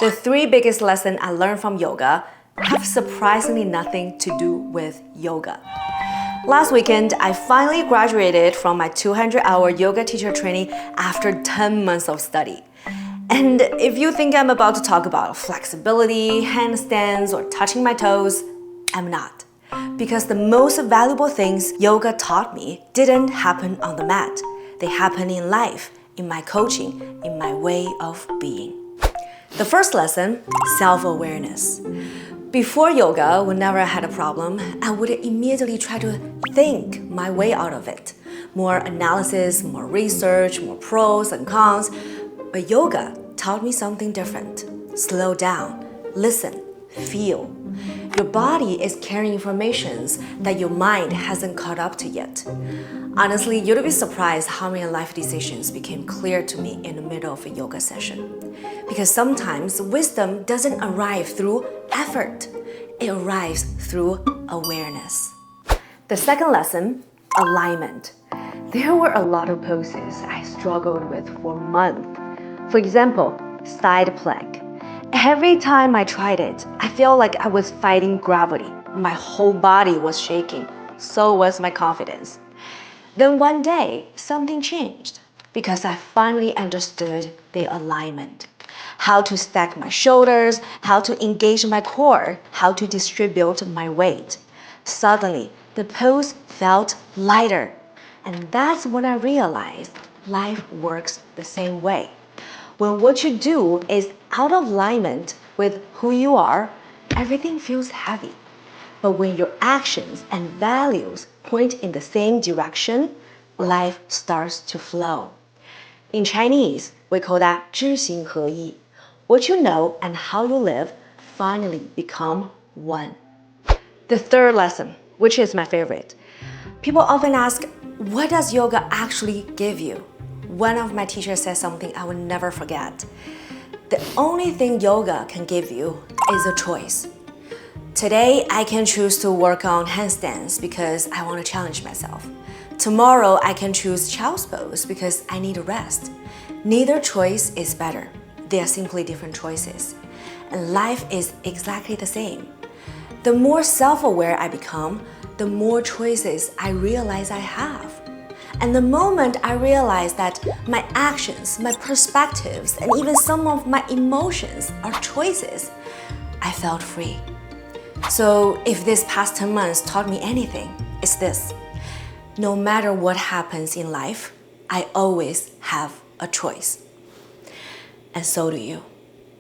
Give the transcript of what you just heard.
The three biggest lessons I learned from yoga have surprisingly nothing to do with yoga. Last weekend, I finally graduated from my 200-hour yoga teacher training after 10 months of study. And if you think I'm about to talk about flexibility, handstands, or touching my toes, I'm not. Because the most valuable things yoga taught me didn't happen on the mat. They happen in life, in my coaching, in my way of being. The first lesson, self-awareness. Before yoga, whenever I had a problem, I would immediately try to think my way out of it. More analysis, more research, more pros and cons. But yoga taught me something different. Slow down, listen, feel. Your body is carrying information that your mind hasn't caught up to yet. Honestly, you'd be surprised how many life decisions became clear to me in the middle of a yoga session. Because sometimes wisdom doesn't arrive through effort. It arrives through awareness. The second lesson, alignment. There were a lot of poses I struggled with for months. For example, side plank. Every time I tried it, I felt like I was fighting gravity. My whole body was shaking. So was my confidence. Then one day, something changed because I finally understood the alignment. How to stack my shoulders, how to engage my core, how to distribute my weight. Suddenly, the pose felt lighter. And that's when I realized life works the same way. When what you do is out of alignment with who you are, everything feels heavy. But when your actions and values point in the same direction, life starts to flow. In Chinese, we call that 知行合一. What you know and how you live finally become one. The third lesson, which is my favorite. People often ask, what does yoga actually give you? One of my teachers said something I will never forget. The only thing yoga can give you is a choice. Today, I can choose to work on handstands because I want to challenge myself. Tomorrow, I can choose child's pose because I need a rest. Neither choice is better. They are simply different choices. And life is exactly the same. The more self-aware I become, the more choices I realize I have. And the moment I realize that my actions, my perspectives, and even some of my emotions are choices, I felt free. So if this past 10 months taught me anything, it's this. No matter what happens in life, I always have a choice. And so do you.